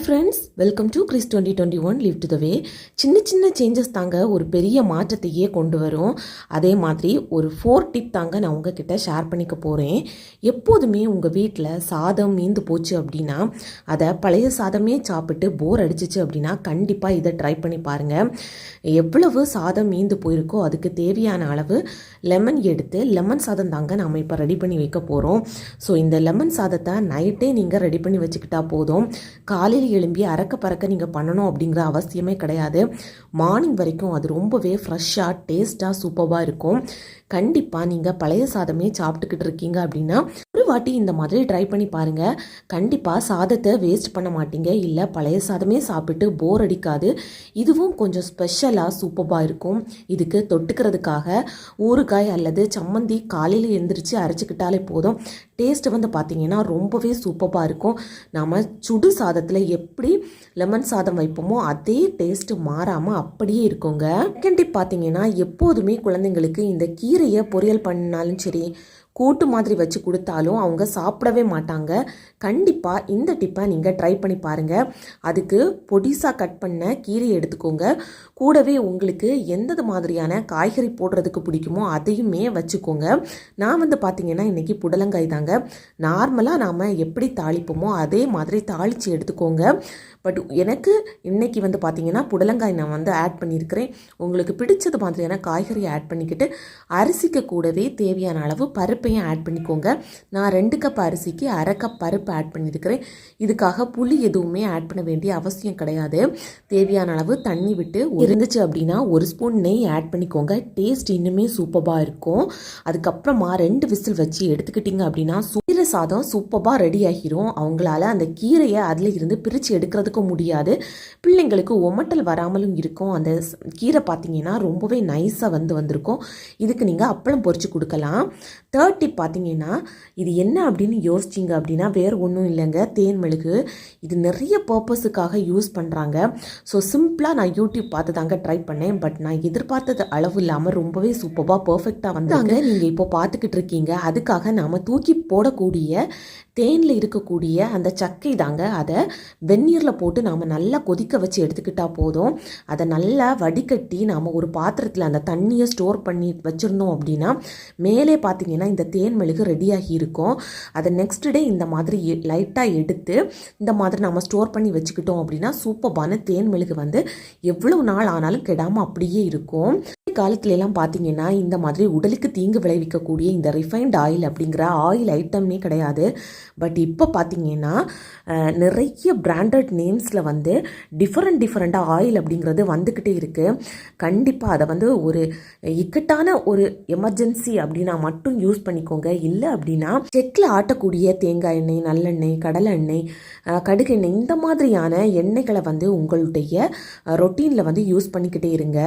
Friends, welcome to Chris 2021 live to the way. சின்ன சின்ன changes தாங்க ஒரு பெரிய மாற்றத்தையே கொண்டு வரும். அதே மாதிரி ஒரு 4 டிப் தாங்க நான் உங்ககிட்ட ஷேர் பண்ணிக்க போகிறேன். எப்போதுமே உங்கள் வீட்டில் சாதம் மீந்து போச்சு அப்படின்னா, அதை பழைய சாதமே சாப்பிட்டு போர் அடிச்சிச்சு அப்படின்னா கண்டிப்பாக இதை ட்ரை பண்ணி பாருங்கள். எவ்வளவு சாதம் மீந்து போயிருக்கோ அதுக்கு தேவையான அளவு லெமன் எடுத்து லெமன் சாதம் தாங்க நாம் இப்போ ரெடி பண்ணி வைக்க போகிறோம். ஸோ இந்த லெமன் சாதத்தை நைட்டே நீங்கள் ரெடி பண்ணி வச்சுக்கிட்டா போதும். காலையில் எழும்பி அறக்க பறக்க நீங்கள் பண்ணணும் அப்படிங்கிற அவசியமே கிடையாது. மார்னிங் வரைக்கும் அது ரொம்பவே ஃப்ரெஷ்ஷாக டேஸ்ட்டாக சூப்பராக இருக்கும். கண்டிப்பாக நீங்கள் பழைய சாதமே சாப்பிட்டுக்கிட்டு இருக்கீங்க அப்படின்னா ஒரு வாட்டி இந்த மாதிரி ட்ரை பண்ணி பாருங்கள். கண்டிப்பாக சாதத்தை வேஸ்ட் பண்ண மாட்டீங்க. இல்லை, பழைய சாதமே சாப்பிட்டு போர் அடிக்காது. இதுவும் கொஞ்சம் ஸ்பெஷலாக சூப்பராக இருக்கும். இதுக்கு தொட்டுக்கிறதுக்காக ஊறுகாய் அல்லது சம்மந்தி காலையில் எழுந்திரிச்சு அரைச்சிக்கிட்டாலே போதும். டேஸ்ட்டு வந்து பார்த்திங்கன்னா ரொம்பவே சூப்பராக இருக்கும். நாம் சுடு சாதத்தில் எப்படி லெமன் சாதம் வைப்போமோ அதே டேஸ்ட்டு மாறாமல் அப்படியே இருக்குங்க. செகண்ட் டிப் பார்த்திங்கன்னா, எப்போதுமே குழந்தைங்களுக்கு இந்த கீரையை பொரியல் பண்ணாலும் சரி, கூட்டு மாதிரி வச்சு கொடுத்தாலும் அவங்க சாப்பிடவே மாட்டாங்க. கண்டிப்பாக இந்த டிப்பை நீங்கள் ட்ரை பண்ணி பாருங்கள். அதுக்கு பொடிசாக கட் பண்ண கீரை எடுத்துக்கோங்க. கூடவே உங்களுக்கு எந்த மாதிரியான காய்கறி போடுறதுக்கு பிடிக்குமோ அதையுமே வச்சுக்கோங்க. நான் வந்து பார்த்திங்கன்னா இன்றைக்கி புடலங்காய் தாங்க. நார்மலாக நாம் எப்படி தாளிப்போமோ அதே மாதிரி தாளித்து எடுத்துக்கோங்க. பட் எனக்கு இன்றைக்கி வந்து பார்த்திங்கன்னா புடலங்காய் நான் வந்து ஆட் பண்ணியிருக்கிறேன். உங்களுக்கு பிடிச்சது மாதிரியான காய்கறியை ஆட் பண்ணிக்கிட்டு அரிசிக்கு கூடவே தேவையான அளவு பருப்பையும் ஆட் பண்ணிக்கோங்க. நான் 2 கப் அரிசிக்கு 1/2 கப் பருப்பு ஆட் பண்ணியிருக்கிறேன். இதுக்காக புளி எதுவுமே ஆட் பண்ண வேண்டிய அவசியம் கிடையாது. தேவையான அளவு தண்ணி விட்டு இருந்துச்சு அப்படின்னா 1 ஸ்பூன் நெய் ஆட் பண்ணிக்கோங்க. டேஸ்ட் இன்னுமே சூப்பராக இருக்கும். அதுக்கப்புறமா 2 விசில் வச்சு எடுத்துக்கிட்டிங்க அப்படின்னா கீரை சாதம் சூப்பராக ரெடி ஆகிரும். அவங்களால அந்த கீரையை அதில் இருந்து பிரித்து எடுக்கிறதுக்கும் முடியாது. பிள்ளைங்களுக்கு ஒமட்டல் வராமலும் இருக்கும். அந்த கீரை பார்த்தீங்கன்னா ரொம்பவே நைஸாக வந்திருக்கும். இதுக்கு நீங்கள் அப்பளம் பொரிச்சு கொடுக்கலாம். தேர்ட் டிப் பார்த்தீங்கன்னா, இது என்ன அப்படின்னு யோசிச்சிங்க அப்படின்னா வேறு ஒன்றும் இல்லைங்க, தேன் மெழுகு. இது நிறைய பர்பஸுக்காக யூஸ் பண்ணுறாங்க. ஸோ சிம்பிளாக நான் யூடியூப் பார்த்து தாங்க ட்ரை பண்ணேன். பட் நான் எதிர்பார்த்தது அளவு இல்லாமல் ரொம்பவே சூப்பராக பர்ஃபெக்டாக வந்தாங்க. நீங்கள் இப்போ பார்த்துக்கிட்டு இருக்கீங்க. அதுக்காக நாம் தூக்கி போடக்கூடிய தேனில் இருக்கக்கூடிய அந்த சக்கை தாங்க. அதை வெந்நீரில் போட்டு நாம் நல்லா கொதிக்க வச்சு எடுத்துக்கிட்டால் போதும். அதை நல்லா வடிகட்டி நாம் ஒரு பாத்திரத்தில் அந்த தண்ணியை ஸ்டோர் பண்ணி வச்சுருந்தோம் அப்படின்னா மேலே பார்த்தீங்கன்னா இந்த தேன் மெழுகு ரெடியாகி இருக்கும். அதை நெக்ஸ்ட் டே இந்த மாதிரி லைட்டாக எடுத்து இந்த மாதிரி நம்ம ஸ்டோர் பண்ணி வச்சுக்கிட்டோம் அப்படின்னா சூப்பரான தேன் மெழுகு வந்து எவ்வளவு நாள் ஆனாலும் கெடாமல் அப்படியே இருக்கும். காலத்துலலாம் பார்த்தீங்கன்னா இந்த மாதிரி உடலுக்கு தீங்கு விளைவிக்கக்கூடிய இந்த ரிஃபைன்ட் ஆயில் அப்படிங்கிற ஆயில் ஐட்டம்னே கிடையாது. பட் இப்போ பார்த்தீங்கன்னா நிறைய பிராண்டட் நேம்ஸில் வந்து டிஃப்ரெண்ட்டாக ஆயில் அப்படிங்கிறது வந்துக்கிட்டே இருக்குது. கண்டிப்பாக அதை வந்து ஒரு இக்கட்டான ஒரு எமர்ஜென்சி அப்படின்னா மட்டும் யூஸ் பண்ணிக்கோங்க. இல்லை அப்படின்னா செக்கில் ஆட்டக்கூடிய தேங்காய் எண்ணெய், நல்லெண்ணெய், கடலை எண்ணெய், கடுகு எண்ணெய் இந்த மாதிரியான எண்ணெய்களை வந்து உங்களுடைய ரொட்டீனில் வந்து யூஸ் பண்ணிக்கிட்டே இருங்க.